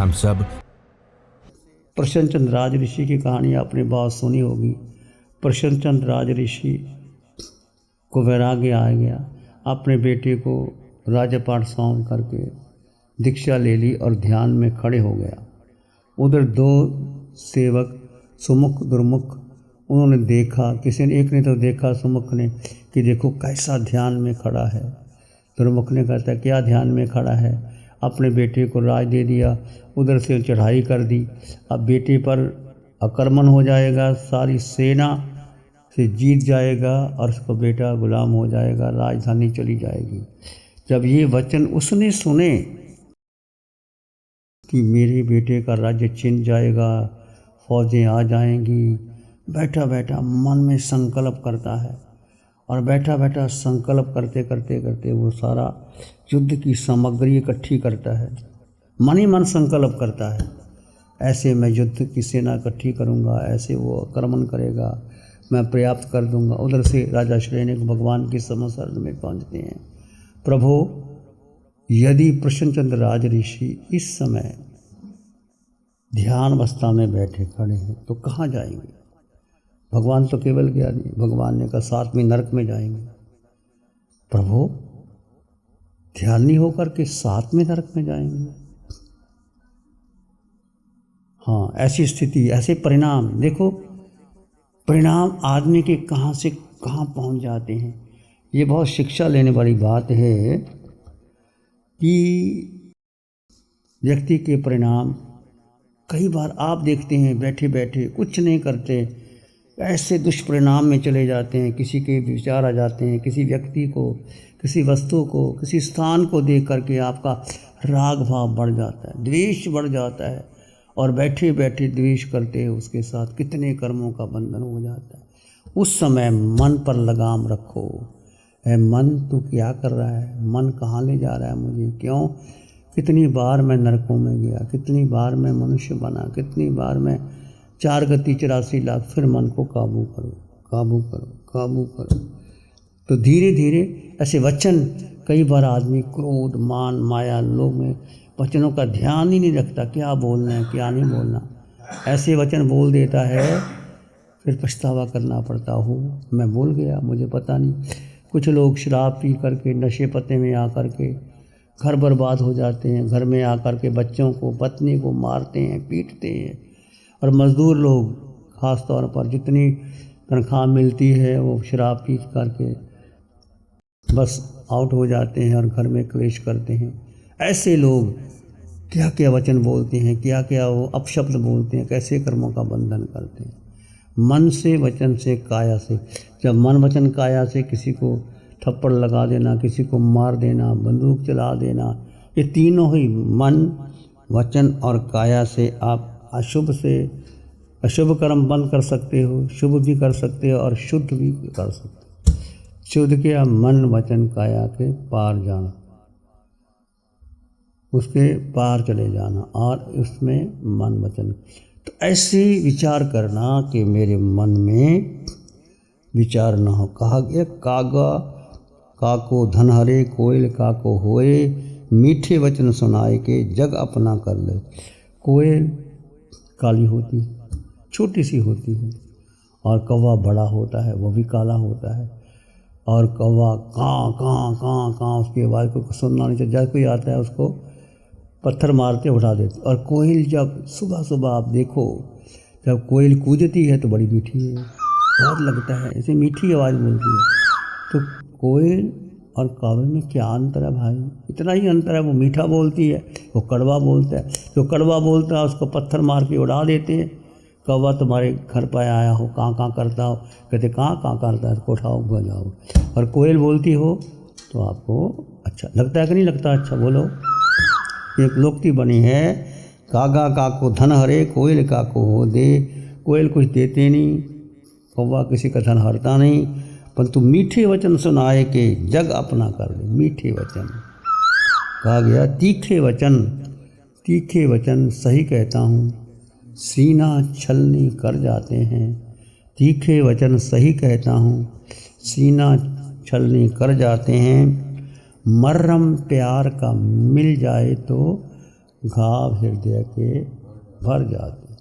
हम सब। प्रसन्नचंद्र राज ऋषि की कहानी आपने बहुत सुनी होगी। प्रसन्नचंद्र राज ऋषि को वैराग्य आ गया, अपने बेटे को राज्यपाठ सौंप करके दीक्षा ले ली और ध्यान में खड़े हो गया। उधर दो सेवक सुमुख दुर्मुख, उन्होंने देखा, किसी ने एक ने तो देखा सुमुख ने कि देखो कैसा ध्यान में खड़ा है। दुर्मुख ने कहता क्या ध्यान में खड़ा है, अपने बेटे को राज दे दिया, उधर से चढ़ाई कर दी, अब बेटे पर आक्रमण हो जाएगा, सारी सेना से जीत जाएगा और उसका बेटा गुलाम हो जाएगा, राजधानी चली जाएगी। जब ये वचन उसने सुने कि मेरे बेटे का राज्य छिन जाएगा, फौजें आ जाएंगी, बैठा बैठा मन में संकल्प करता है और बैठा बैठा संकल्प करते करते करते वो सारा युद्ध की सामग्री इकट्ठी करता है, मन ही मन संकल्प करता है, ऐसे मैं युद्ध की सेना इकट्ठी करूँगा, ऐसे वो आक्रमण करेगा, मैं पर्याप्त कर दूंगा। उधर से राजा श्रेणी भगवान की समशरण में पहुँचते हैं। प्रभु, यदि प्रसन्नचंद्र राज ऋषि इस समय ध्यान अवस्था में बैठे खड़े हैं तो कहाँ जाएंगे? भगवान तो केवल ज्ञानी, भगवान ने कहा सातवें नरक में जाएंगे। प्रभु, ध्यानी होकर के सातवें नरक में जाएंगे? हाँ, ऐसी स्थिति, ऐसे परिणाम, देखो परिणाम आदमी के कहाँ से कहाँ पहुँच जाते हैं। ये बहुत शिक्षा लेने वाली बात है कि व्यक्ति के परिणाम कई बार आप देखते हैं बैठे बैठे कुछ नहीं करते, ऐसे दुष्परिणाम में चले जाते हैं। किसी के विचार आ जाते हैं, किसी व्यक्ति को, किसी वस्तु को, किसी स्थान को देख करके आपका राग भाव बढ़ जाता है, द्वेष बढ़ जाता है और बैठे बैठे द्वेष करते हैं उसके साथ कितने कर्मों का बंधन हो जाता है। उस समय मन पर लगाम रखो। है मन, तू क्या कर रहा है? मन कहाँ ले जा रहा है मुझे? क्यों? कितनी बार मैं नरकों में गया, कितनी बार मैं मनुष्य बना, कितनी बार मैं 4 गति 84 लाख। फिर मन को काबू करो, काबू करो, काबू करो। तो धीरे धीरे ऐसे वचन, कई बार आदमी क्रोध, मान, माया, लोभ में वचनों का ध्यान ही नहीं रखता, क्या बोलना है क्या नहीं बोलना, ऐसे वचन बोल देता है, फिर पछतावा करना पड़ता हो, मैं भूल गया, मुझे पता नहीं। कुछ लोग शराब पी करके, नशे पते में आकर के घर बर्बाद हो जाते हैं, घर में आकर के बच्चों को, पत्नी को मारते हैं, पीटते हैं। और मज़दूर लोग ख़ास तौर पर जितनी तनख्वाह मिलती है वो शराब पी करके बस आउट हो जाते हैं और घर में क्लेश करते हैं। ऐसे लोग क्या क्या वचन बोलते हैं, क्या क्या वो अपशब्द बोलते हैं, कैसे कर्मों का बंधन करते हैं। मन से, वचन से, काया से। जब मन, वचन, काया से किसी को थप्पड़ लगा देना, किसी को मार देना, बंदूक चला देना, ये तीनों ही मन, वचन और काया से आप अशुभ से अशुभ कर्म बंद कर सकते हो, शुभ भी कर सकते हो और शुद्ध भी कर सकते हो। शुद्ध क्या? मन, वचन, काया के पार जाना, उसके पार चले जाना और उसमें मन, वचन। तो ऐसे विचार करना कि मेरे मन में विचार न हो। कहा गया, कागा काको धन हरे, कोयल काको होए, मीठे वचन सुनाए के जग अपना कर ले। कोयल काली होती है, छोटी सी होती है, और कौवा बड़ा होता है, वो भी काला होता है। और कौवा काँ काँ काँ काँ, उसकी आवाज़ को सुनना नहीं चाहिए, जब कोई आता है उसको पत्थर मारते उठा देते। और कोयल जब सुबह सुबह आप देखो, जब कोयल कूदती है तो बड़ी मीठी है, बहुत लगता है, ऐसे मीठी आवाज़ बोलती है। तो कोयल और कौवे में क्या अंतर है भाई? इतना ही अंतर है, वो मीठा बोलती है, वो कड़वा बोलता है। जो कड़वा बोलता है उसको पत्थर मार के उड़ा देते हैं। कौवा तुम्हारे घर पर आया हो, कहाँ करता हो, कहते कहाँ करता है, उसको उठाओ बजाओ। और कोयल बोलती हो तो आपको अच्छा लगता है कि नहीं लगता? अच्छा बोलो। एक लोकती बनी है, कागा काको धन हरे, कोयल काको हो दे। कोयल कुछ देते नहीं, कौवा किसी का धन हरता नहीं, परंतु मीठे वचन सुनाए के जग अपना कर दे। मीठे वचन कहा गया, तीखे वचन, तीखे वचन सही कहता हूँ, सीना छलनी कर जाते हैं। तीखे वचन सही कहता हूँ, सीना छलनी कर जाते हैं। मर्रम प्यार का मिल जाए तो घाव हृदय के भर जाते।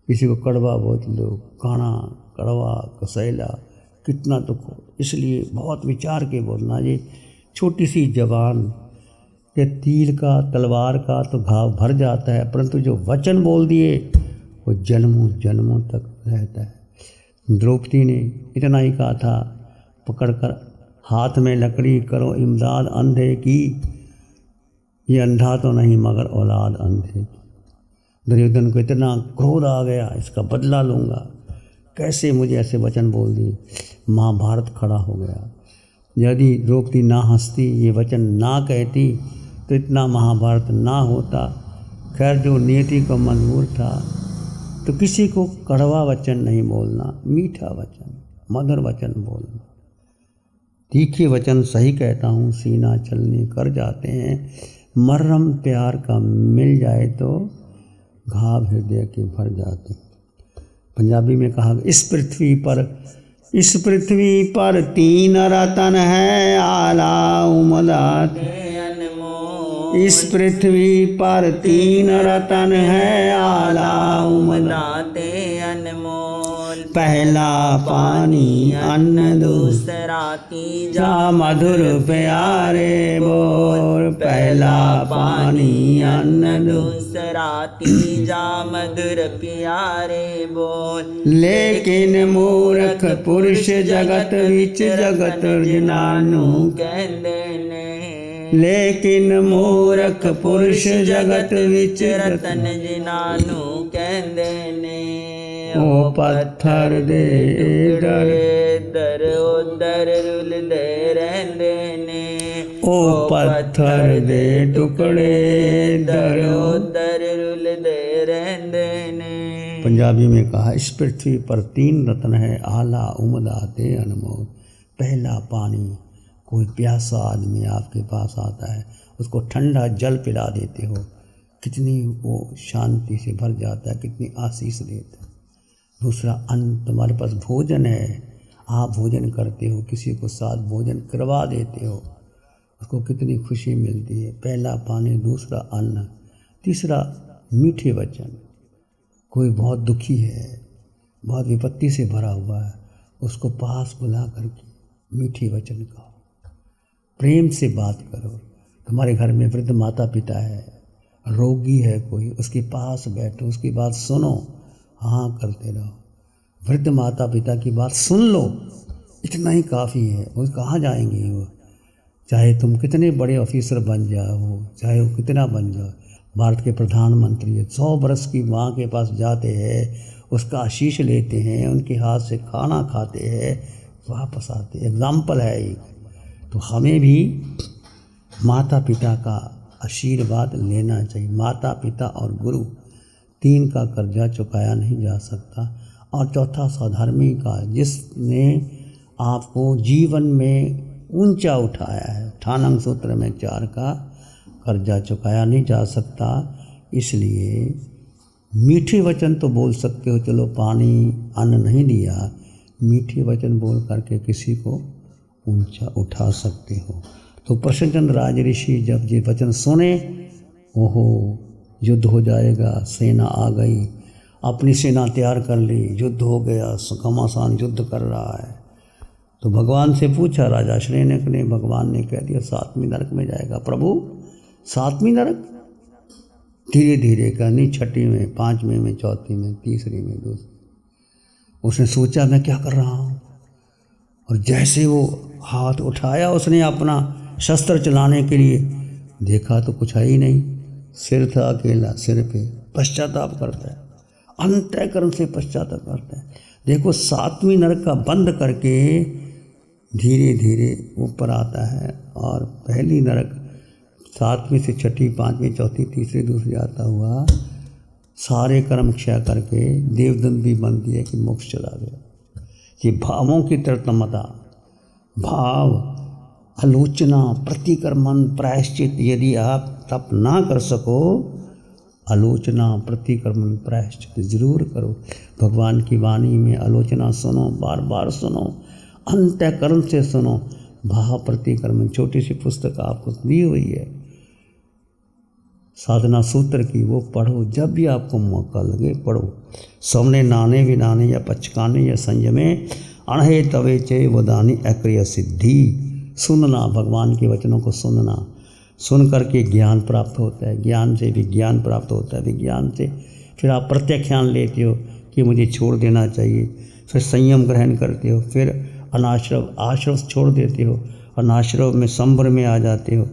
किसी को कड़वा बोल लो, काना, कड़वा, कसैला, कितना दुख हो। इसलिए बहुत विचार के बोलना। ये छोटी सी जबान के तीर का, तलवार का तो घाव भर जाता है, परंतु जो वचन बोल दिए वो जन्मों जन्मों तक रहता है। द्रौपदी ने इतना ही कहा था, पकड़कर हाथ में लकड़ी करो इमदाद अंधे की, ये अंधा तो नहीं मगर औलाद अंधे की। दुर्योधन को इतना क्रोध आ गया, इसका बदला लूँगा, कैसे मुझे ऐसे वचन बोल दिए। महाभारत खड़ा हो गया। यदि द्रौपदी ना हंसती, ये वचन ना कहती, तो इतना महाभारत ना होता। खैर, जो नियति को मंजूर था, तो किसी को कड़वा वचन नहीं बोलना, मीठा वचन, मधुर वचन बोलना। तीखे वचन सही कहता हूँ, सीना चलनी कर जाते हैं। मर्रम प्यार का मिल जाए तो घाव हृदय के भर जाते। पंजाबी में कहा, इस पृथ्वी पर 3 रतन है आला उमदात। इस पृथ्वी पर 3 रतन है आला उमदाते अनमोल। पहला पानी अन्न, दूसरा तीजा मधुर प्यारे बोल। पहला पानी अन्न, दूसरा तीजा मधुर प्यारे बोल। लेकिन मूर्ख पुरुष जगत विच जगत जिनानू कहंदे ने। लेकिन मूर्ख पुरुष जगत विच रतन जिनानू कहंदे ने। ओ पत्थर दे दर उधर रुलदे रहंदे ने। ओ पत्थर दे टुकड़े दर उधर रुलदे रहंदे ने। पंजाबी में कहा, इस पृथ्वी पर 3 रत्न है आला उमदाते अनमोल। पहला पानी, कोई प्यासा आदमी आपके पास आता है, उसको ठंडा जल पिला देते हो, कितनी वो शांति से भर जाता है, कितनी आशीष देता है। दूसरा अन्न, तुम्हारे पास भोजन है, आप भोजन करते हो, किसी को साथ भोजन करवा देते हो, उसको कितनी खुशी मिलती है। पहला पानी, दूसरा अन्न, तीसरा मीठे वचन। कोई बहुत दुखी है, बहुत विपत्ति से भरा हुआ है, उसको पास बुला करके मीठे वचन कहो, प्रेम से बात करो। तुम्हारे घर में वृद्ध माता पिता है, रोगी है कोई, उसके पास बैठो, उसकी बात सुनो, हाँ करते रहो। वृद्ध माता पिता की बात सुन लो, इतना ही काफ़ी है। वो कहाँ जाएंगे वो, चाहे तुम कितने बड़े ऑफिसर बन जाओ, चाहे वो कितना बन जाओ। भारत के प्रधानमंत्री है, 100 बरस की माँ के पास जाते हैं, उसका आशीष लेते हैं, उनके हाथ से खाना खाते हैं, वापस आते। एग्जाम्पल है एक। तो हमें भी माता पिता का आशीर्वाद लेना चाहिए। माता पिता और गुरु, 3 का कर्जा चुकाया नहीं जा सकता। और चौथा स्वधर्मी का, जिसने आपको जीवन में ऊंचा उठाया है। ठानंग सूत्र में 4 का कर्जा चुकाया नहीं जा सकता। इसलिए मीठे वचन तो बोल सकते हो, चलो पानी अन्न नहीं दिया, मीठे वचन बोल करके किसी को ऊंचा उठा सकते हो। तो प्रसन्नचंद राज ऋषि जब ये वचन सुने, ओहो युद्ध हो जाएगा, सेना आ गई, अपनी सेना तैयार कर ली, युद्ध हो गया, घमासान युद्ध कर रहा है। तो भगवान से पूछा राजा श्रेणक ने, भगवान ने कह दिया 7वीं नरक में जाएगा। प्रभु 7वीं नरक? धीरे धीरे करनी, 6वीं में, 5वीं में, 4वीं में, 3री में, 2री। उसने सोचा मैं क्या कर रहा हूँ, और जैसे वो हाथ उठाया उसने अपना शस्त्र चलाने के लिए, देखा तो कुछ है ही नहीं, सिर था अकेला, सिर पे पश्चाताप करता है, अंतःकरण से पश्चाताप करता है। देखो 7वीं नरक का बंद करके धीरे धीरे ऊपर आता है, और पहली नरक 7वीं से 6वीं, 5वीं, 4वीं, 3री, 2री आता हुआ सारे कर्म क्षय करके देवदंड भी बन दिए कि मोक्ष चला गया। ये भावों की तरतमता, भाव, आलोचना, प्रतिक्रमण, प्रायश्चित यदि आप तप ना कर सको, आलोचना, प्रतिक्रमण, प्रायश्चित जरूर करो। भगवान की वाणी में आलोचना सुनो, बार बार सुनो, अंतःकरण से सुनो। भाव प्रतिक्रमण छोटी सी पुस्तक आपको दी हुई है, साधना सूत्र की वो पढ़ो, जब भी आपको मौका लगे पढ़ो। सामने नाने विनाने या पचकाने या संयमे अणहे तवे चे वदानी अक्रिय सिद्धि। सुनना, भगवान के वचनों को सुनना, सुन करके ज्ञान प्राप्त होता है, ज्ञान से विज्ञान प्राप्त होता है, विज्ञान से फिर आप प्रत्याख्यान लेते हो कि मुझे छोड़ देना चाहिए, फिर संयम ग्रहण करते हो, फिर अनाश्रव आश्रव छोड़ देते हो, अनाश्रव में संभ्रम में आ जाते हो,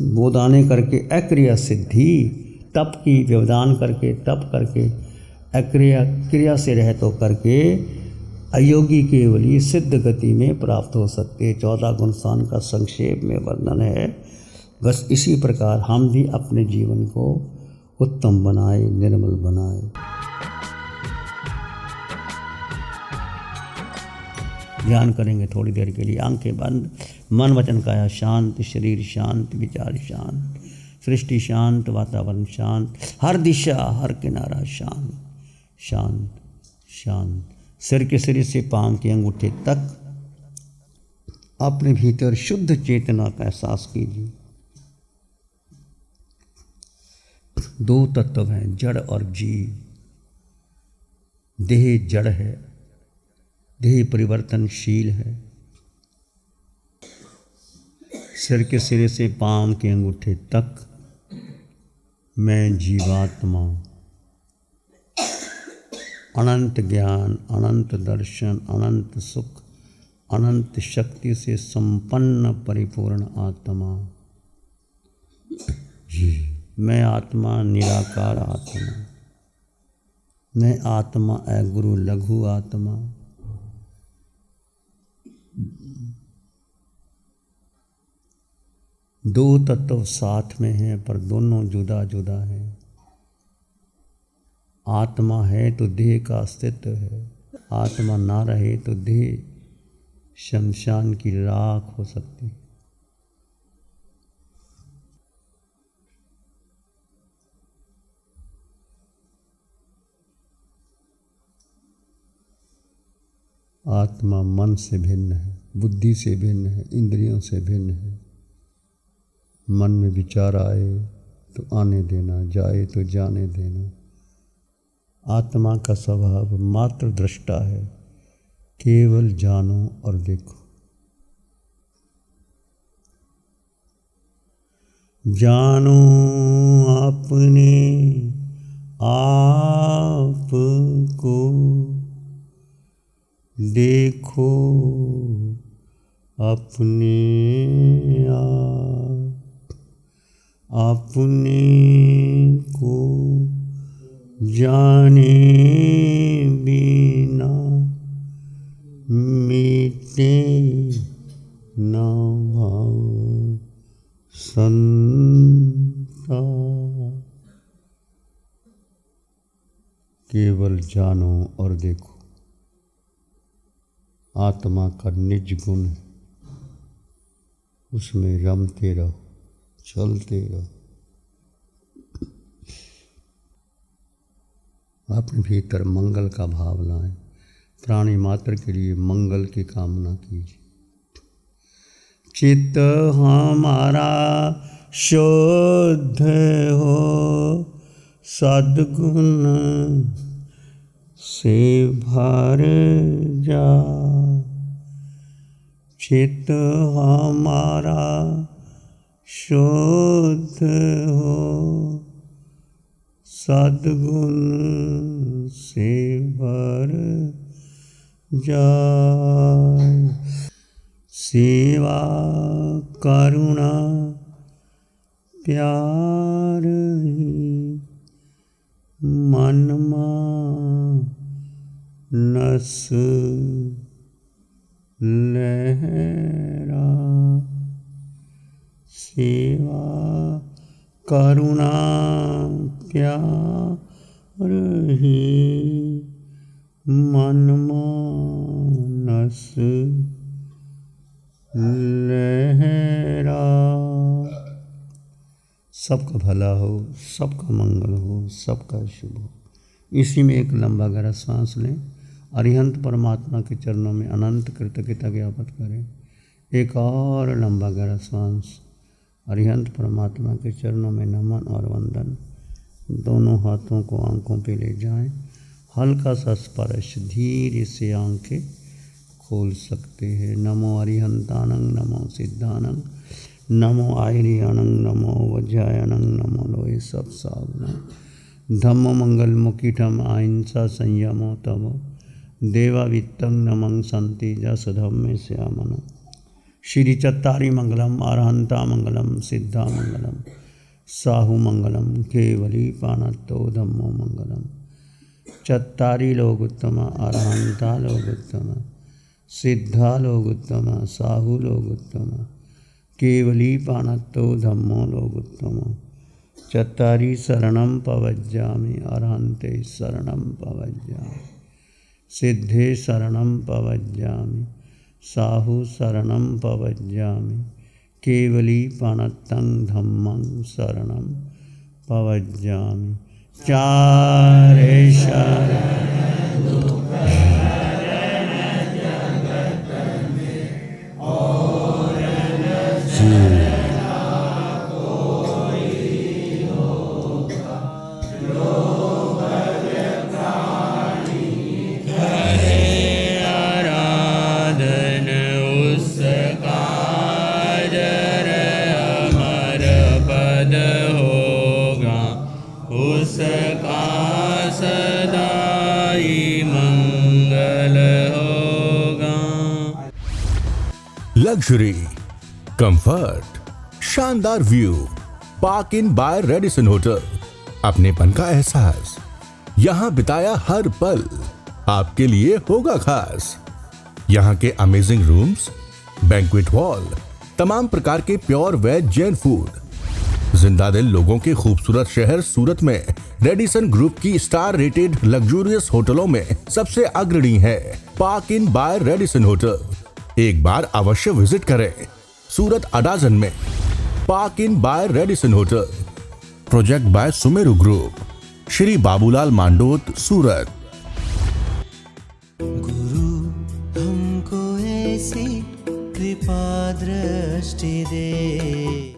वो दाने करके अक्रिया सिद्धि, तप की व्यवधान करके, तप करके अक्रिया क्रिया से रहत होकर के अयोगी केवली सिद्ध गति में प्राप्त हो सकते हैं। 14 गुण स्थान का संक्षेप में वर्णन है। बस इसी प्रकार हम भी अपने जीवन को उत्तम बनाए, निर्मल बनाए। ध्यान करेंगे थोड़ी देर के लिए, आंखें बंद, मन वचन काया शांत, शरीर शांत, विचार शांत, सृष्टि शांत, वातावरण शांत, हर दिशा हर किनारा शांत शांत शांत। सिर के सिरे से पांव के अंगूठे तक अपने भीतर शुद्ध चेतना का एहसास कीजिए। 2 तत्व हैं, जड़ और जीव। देह जड़ है, देह परिवर्तनशील है। सिर के सिरे से पांव के अंगूठे तक मैं जीवात्मा, अनंत ज्ञान, अनंत दर्शन, अनंत सुख, अनंत शक्ति से संपन्न परिपूर्ण आत्मा। जी, मैं आत्मा, निराकार आत्मा, मैं आत्मा गुरु लघु आत्मा। दो तत्व साथ में हैं पर दोनों जुदा जुदा हैं। आत्मा है तो देह का अस्तित्व है, आत्मा ना रहे तो देह शमशान की राख हो सकती है। आत्मा मन से भिन्न है, बुद्धि से भिन्न है, इंद्रियों से भिन्न है। मन में विचार आए तो आने देना, जाए तो जाने देना। आत्मा का स्वभाव मात्र दृष्टा है, केवल जानो और देखो। जानो अपने आप को, देखो अपने आप, अपने को जाने बिना मिटे न भाव संता। केवल जानो और देखो। आत्मा का निज गुण है, उसमें रमते रहो, चलते रहो। अपने भीतर मंगल का भाव लाएं, प्राणी मात्र के लिए मंगल की कामना कीजिए। चित्त हमारा शुद्ध हो सद्गुण से भर जा। चित्त हमारा शुद्ध हो सद्गुण से भर जाए। सेवा करुणा प्यार ही मन मानस लहरा। सेवा करुणा प्यार ही मन मानस लहरा। सबका भला हो, सबका मंगल हो, सबका शुभ हो। इसी में एक लंबा गहरा सांस लें, अरिहंत परमात्मा के चरणों में अनंत कृतज्ञता ज्ञापित करें। एक और लंबा गहरा सांस, अरिहंत परमात्मा के चरणों में नमन और वंदन। दोनों हाथों को आंखों पे ले जाएं, हल्का सा स्पर्श, धीरे से आंखें खोल सकते हैं। नमो अरिहंतानंग, नमो सिद्धानंग, नमो आयरियानंग, नमो वज्रायनंग, नमो लोहे सब सावनम। धम्मो मंगल मुखिठम अहिंसा संयमो तमो, देवावित्तं नमं संति जस धम्मे श्यामन। श्री चत्तारी मंगलम, अरहंता मंगलम, सिद्धा मंगलम, साहु मंगलम, केवली पाणत्तो धम्मो मंगलम। चत्तारी लोग उत्तम, अरहंता लोग उत्तम, सिद्धा लोग उत्तम, साहु लोग उत्तम, केवली पाणत्तो धम्मो लोग उत्तम। चत्तारी शरणं पवज्जामि, अरहन्ते शरणं पवज्जामि, सिद्धे शरणं पवज्जामि, साहु शरणं पवज्जामि, केवली पाणत्तं धम्मं शरणं पवज्जामि। चारे शरण उसका सदाई मंगल होगा। लग्जरी, कंफर्ट, शानदार view, park inn by Radisson hotel. अपनेपन का एहसास, यहाँ बिताया हर पल आपके लिए होगा खास। यहाँ के अमेजिंग रूम्स, बैंक्वेट हॉल, तमाम प्रकार के प्योर वेज जैन फूड। जिंदा दिल लोगों के खूबसूरत शहर सूरत में रेडिसन ग्रुप की स्टार रेटेड लग्जूरियस होटलों में सबसे अग्रणी है park inn by Radisson hotel. एक बार अवश्य विजिट करें। सूरत अडाजन में park inn by Radisson hotel, project by Sumeru group, Shri Babulal Mandot, Surat. गुरु हमको ऐसी कृपा दृष्टि दे।